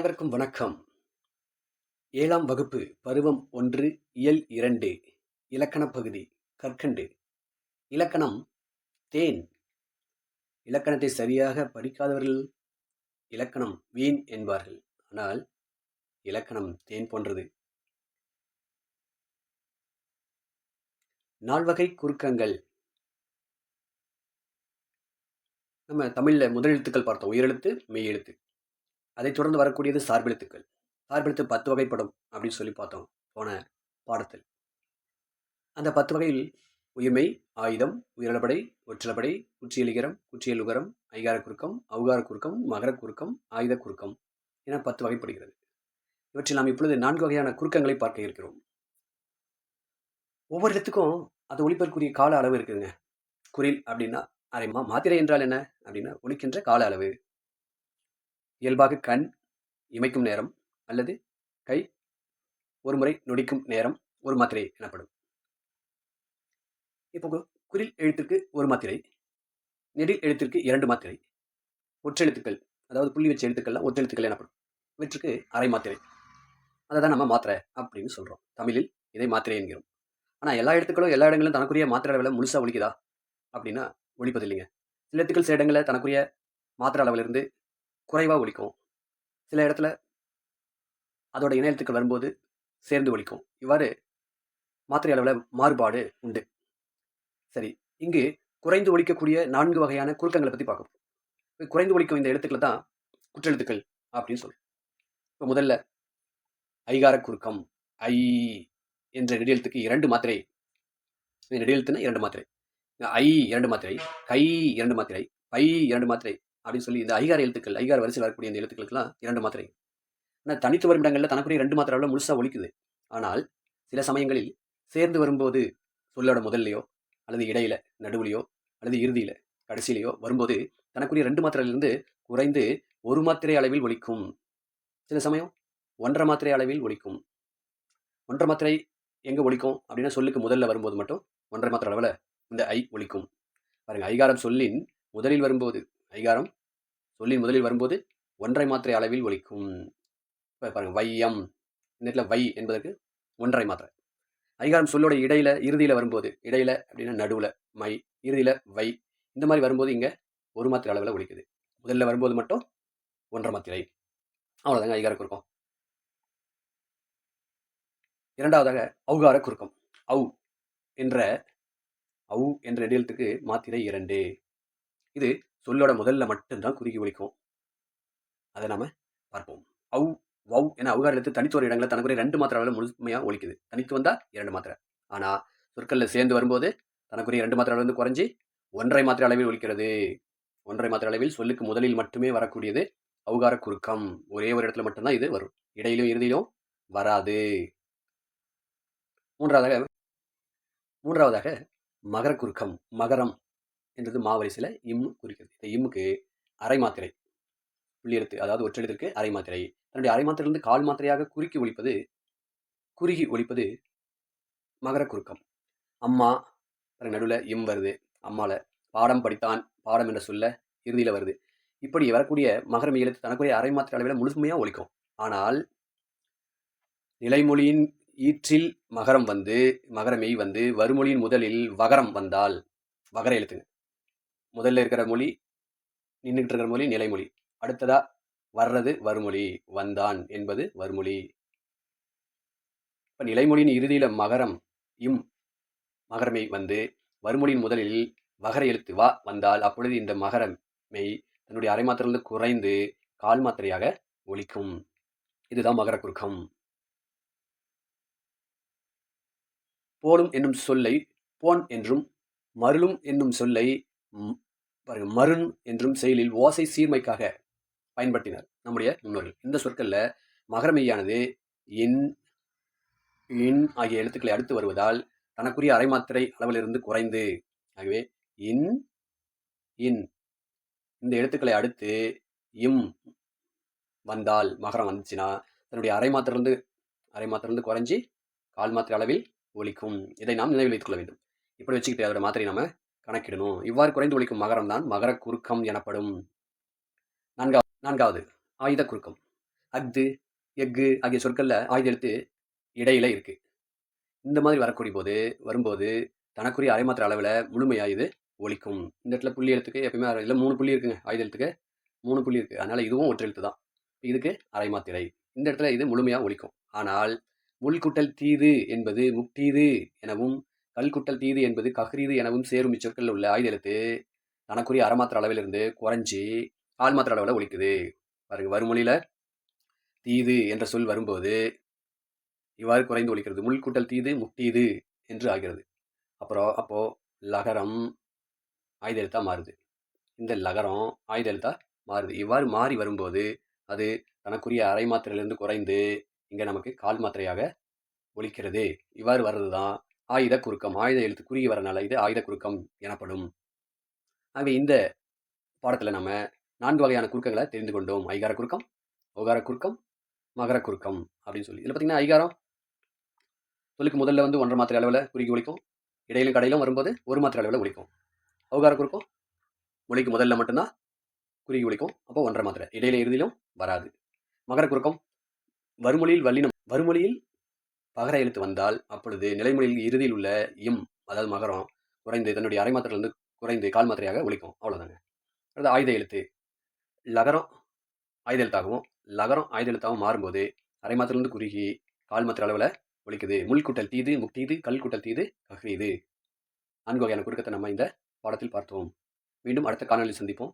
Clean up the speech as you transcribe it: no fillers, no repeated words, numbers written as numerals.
அனைவருக்கும் வணக்கம். 7ஆம் வகுப்பு பருவம் 1 இயல் 2 இலக்கணப் பகுதி கற்கண்டு. இலக்கணம் தேன். இலக்கணத்தை சரியாக படிக்காதவர்கள் இலக்கணம் வீண் என்பார்கள். ஆனால் இலக்கணம் தேன் போன்றது. நால்வகை குறுக்கங்கள். நம்ம தமிழ்ல முதல் எழுத்துக்கள் பார்த்தோம். உயிரெழுத்து, மெய் எழுத்து. அதைத் தொடர்ந்து வரக்கூடியது சார்பெழுத்துக்கள். சார்பெழுத்து 10 வகைப்படும் அப்படின்னு சொல்லி பார்த்தோம் போன பாடத்தில். அந்த 10 வகையில் உயிர்மெய், ஆயுதம், உயிரிழபடை, ஒற்றிலபடை, குற்றியலிகரம், குற்றியலுகரம், ஐகார குறுக்கம், ஔகார குறுக்கம், மகர குறுக்கம், ஆயுத குறுக்கம் என 10 வகைப்படுகிறது. இவற்றில் நாம் இப்பொழுது 4 வகையான குறுக்கங்களை பார்க்க இருக்கிறோம். ஒவ்வொரு இடத்துக்கும் அது ஒலிப்பதற்குரிய கால அளவு இருக்குதுங்க. குறில் அப்படின்னா அரைமா. மாத்திரை என்றால் என்ன அப்படின்னா ஒலிக்கின்ற கால அளவு. இயல்பாக கண் இமைக்கும் நேரம் அல்லது கை ஒரு முறை நொடிக்கும் நேரம் ஒரு மாத்திரை எனப்படும். இப்போ குறில் எழுத்திற்கு ஒரு மாத்திரை, நெடில் எழுத்திற்கு 2 மாத்திரை, ஒற்றெழுத்துக்கள் அதாவது புள்ளி வச்ச எழுத்துக்கள்லாம் ஒற்றெழுத்துக்கள் எனப்படும். இவற்றுக்கு அரை மாத்திரை. அதை தான் நம்ம மாத்திரை அப்படின்னு சொல்கிறோம். தமிழில் இதை மாத்திரை என்கிறோம். ஆனால் எல்லா எழுத்துக்களும் எல்லா இடங்களிலும் தனக்குரிய மாத்திரை அளவில் முழுசாக ஒலிக்குதா அப்படின்னா ஒலிப்பது இல்லைங்க. சில எழுத்துக்கள் சில இடங்களில் தனக்குரிய மாத்திரை அளவிலிருந்து குறைவாக ஒலிக்கும். சில இடத்துல அதோட இணை எழுத்துக்கள் வரும்போது சேர்ந்து ஒலிக்கும். இவ்வாறு மாத்திரை அளவில் மாறுபாடு உண்டு. சரி, இங்கு குறைந்து ஒலிக்கக்கூடிய 4 வகையான குறுக்கங்களை பற்றி பார்க்கணும். குறைந்து ஒலிக்கும் இந்த எழுத்துக்களை தான் குற்றெழுத்துக்கள் அப்படின்னு சொல்றோம். இப்போ முதல்ல ஐகார குறுக்கம். ஐ என்ற நெடியெழுத்துக்கு 2 மாத்திரை. நெடியெழுத்துன்னா 2 மாத்திரை. ஐ 2 மாத்திரை, கை 2 மாத்திரை, பை 2 மாத்திரை அப்படின்னு சொல்லி இந்த ஐகார எழுத்துக்கள், ஐகார வரிசையில் வரக்கூடிய இந்த எழுத்துக்களுக்கெல்லாம் 2 மாத்திரை. ஆனால் தனித்து வரும் இடங்களில் தனக்குரிய 2 மாத்திரை முழுசாக ஒலிக்குது. ஆனால் சில சமயங்களில் சேர்ந்து வரும்போது சொல்லோட முதல்லையோ அல்லது இடையில நடுவுலையோ அல்லது இறுதியில கடைசியிலையோ வரும்போது தனக்குரிய 2 மாத்திரையிலிருந்து குறைந்து 1 மாத்திரை அளவில் ஒலிக்கும். சில சமயம் 1.5 மாத்திரை அளவில் ஒலிக்கும். 1.5 மாத்திரை எங்கே ஒலிக்கும் அப்படின்னா சொல்லுக்கு முதல்ல வரும்போது மட்டும் 1.5 மாத்திரை அளவில் இந்த ஐ ஒலிக்கும். பாருங்க, ஐகாரம் சொல்லின் முதலில் வரும்போது, ஐகாரம் சொல்லின் முதலில் வரும்போது 1.5 மாத்திரை அளவில் ஒலிக்கும். இப்போ பாருங்க, வையம் இந்த இடத்துல வை என்பதற்கு 1.5 மாத்திரை. ஐகாரம் சொல்லோட இடையில இறுதியில் வரும்போது, இடையில அப்படின்னா நடுவில் மை, இறுதியில் வை, இந்த மாதிரி வரும்போது இங்கே 1 மாத்திரை அளவில் ஒலிக்குது. முதல்ல வரும்போது மட்டும் 1.5 மாத்திரை. அவ்வளோதாங்க ஐகார குறுக்கம். இரண்டாவதாக ஔகார குறுக்கம். ஔ என்ற நெடியெழுத்துக்கு மாத்திரை 2. இது சொல்லோட முதல்ல மட்டும்தான் குறுகி ஒலிக்கும். அதை நாம பார்ப்போம். ஔ வௌ என ஔகார எழுத்து தனித்து ஒரு இடங்களில் தனக்குரிய 2 மாத்திரை அளவில் முழுமையாக ஒலிக்குது. தனித்து வந்தா 2 மாத்திரை. ஆனால் சொற்களில் சேர்ந்து வரும்போது தனக்குரிய 2 மாத்திரை அளவு குறைஞ்சி 1.5 மாத்திரை அளவில் ஒலிக்கிறது. 1.5 மாத்திரை அளவில் சொல்லுக்கு முதலில் மட்டுமே வரக்கூடியது ஔகார குறுக்கம். ஒரே ஒரு இடத்துல மட்டும்தான் இது வரும். இடையிலும் இறுதியிலும் வராது. மூன்றாவதாக மகர குறுக்கம். மகரம் என்றது மாவரிசையில் இம் குறிக்கிறது. இந்த இம்முக்கு அரை மாத்திரை. புள்ளி எழுத்து அதாவது ஒற்றெழுத்திற்கு அரை மாத்திரை. தன்னுடைய அரை மாத்திரையிலிருந்து கால் மாத்திரையாக குறுகி ஒலிப்பது மகர குறுக்கம். அம்மா நடுவில் இம் வருது. அம்மால பாடம் படித்தான், பாடம் என்ற சொல்ல இறுதியில் வருது. இப்படி வரக்கூடிய மகர மெய் எழுத்து தனக்குரிய அரை மாத்திரை அளவில் முழுமையாக ஒலிக்கும். ஆனால் நிலைமொழியின் ஈற்றில் மகரம் வந்து மகர மெய் வந்து வருமொழியின் முதலில் வகரம் வந்தால், வகர எழுத்துங்க முதல்ல இருக்கிற மொழி நின்றுட்டு இருக்கிற மொழி நிலைமொழி, அடுத்ததா வர்றது வருமொழி, வந்தான் என்பது வருமொழி. இப்ப நிலைமொழியின் இறுதியில மகரம் இம் மகரமெய் வந்து வருமொழியின் முதலில் வகர எழுத்து வா வந்தால் அப்பொழுது இந்த மகர மெய் தன்னுடைய அரை மாத்திரையிலிருந்து குறைந்து கால் மாத்திரையாக ஒலிக்கும். இதுதான் மகர குறுக்கம். போலும் என்னும் சொல்லை போன் என்றும் மருளும் என்னும் சொல்லை மருண் என்றும் செயலில் ஓசை சீர்மைக்காக பயன்படுத்தினர் நம்முடைய முன்னோர்கள். இந்த சொற்கள்ல மகரமெய்யானது இன் இன் ஆகிய எழுத்துக்களை அடுத்து வருவதால் தனக்குரிய அரை மாத்திரை அளவிலிருந்து குறைந்து, ஆகவே இன் இன் இந்த எழுத்துக்களை அடுத்து இம் வந்தால், மகரம் வந்துச்சுன்னா தன்னுடைய அரை மாத்திரையிலிருந்து குறைஞ்சி கால் மாத்திரை அளவில் ஒலிக்கும். இதை நாம் நினைவில் வைத்துக் கொள்ள வேண்டும். இப்படி வச்சுக்கிட்டு அதோட மாத்திரை நாம கணக்கிடணும். இவ்வாறு குறைந்து ஒலிக்கும் மகரம் தான் மகர குறுக்கம் எனப்படும். நான்காவது ஆயுத குறுக்கம். அஃது, எஃகு ஆகிய சொற்கள்ல ஆயுத எழுத்து இடையில இருக்கு. இந்த மாதிரி வரும்போது தனக்குரிய அரைமாத்திரை அளவுல முழுமையா இது ஒலிக்கும். இந்த இடத்துல புள்ளி எழுத்துக்கு எப்பயுமே இதுல 3 புள்ளி இருக்குங்க. ஆயுத எழுத்துக்கு 3 புள்ளி இருக்கு. அதனால இதுவும் ஒற்றெழுத்து தான். இதுக்கு அரைமாத்திரை. இந்த இடத்துல இது முழுமையா ஒலிக்கும். ஆனால் முள் கூட்டல் தீது என்பது முக்தீது எனவும், கல் கூட்டல் தீது என்பது கஹ்ரீது எனவும் சேரும் இச்சொற்களில் உள்ள ஆயுத எழுத்து தனக்குரிய அரைமாத்திரை அளவிலிருந்து குறைஞ்சி கால் மாத்திரை அளவில் ஒலிக்குது. பாருங்க, வருமொழியில தீது என்ற சொல் வரும்போது இவ்வாறு குறைந்து ஒலிக்கிறது. முள் கூட்டல் தீது முக்தீது என்று ஆகிறது. அப்போ லகரம் ஆயுத எழுத்தா மாறுது. இந்த லகரம் ஆயுத எழுத்தா மாறுது. இவ்வாறு மாறி வரும்போது அது தனக்குரிய அரை மாத்திரையிலிருந்து குறைந்து இங்க நமக்கு கால் மாத்திரையாக ஒலிக்கிறது. இவ்வாறு வர்றதுதான் ஆயுத குறுக்கம். ஆயுத எழுத்து குறுகி வரனால இது ஆயுத குறுக்கம் எனப்படும். ஆகவே இந்த பாடத்துல நம்ம 4 வகையான குறுக்கங்களை தெரிந்து கொண்டோம். ஐகார குறுக்கம், ஓகார குறுக்கம், மகர குறுக்கம் அப்படின்னு சொல்லி. இதுல பாத்தீங்கன்னா ஐகாரம் சொல்லுக்கு முதல்ல வந்து 1.5 மாத்திரை அளவில் குறுகி ஒலிக்கும். இடையிலும் கடையிலும் வரும்போது 1 மாத்திரை அளவில் ஒலிக்கும். ஓகார குறுக்கம் மொழிக்கு முதல்ல மட்டும்தான் குறுகி ஒலிக்கும். அப்போ 1.5 மாத்திரை. இடையில இறுதியிலும் வராது. மகர குறுக்கம் வருமொழியில் பகர எழுத்து வந்தால் அப்பொழுது நிலைமொழியில் இறுதியில் உள்ள இம், அதாவது மகரம் குறைந்து தன்னுடைய அரை மாத்திரையிலிருந்து குறைந்து கால் மாத்திரையாக ஒலிக்கும். அவ்வளவுதாங்க. அது ஆயுத எழுத்து. லகரம் ஆயுத எழுத்தாகவும் லகரம் ஆயுத எழுத்தாகவும் மாறும்போது அரை மாத்திரையிலிருந்து குறுகி கால் மாத்திரை அளவில் ஒலிக்குது. முள் கூட்டல் தீது முக்தீது, கல் கூட்டல் தீது கஹ்ரீது. 4 வகையான குறுக்கத்தை நம்ம இந்த பாடத்தில் பார்த்தோம். மீண்டும் அடுத்த காணொலியில் சந்திப்போம்.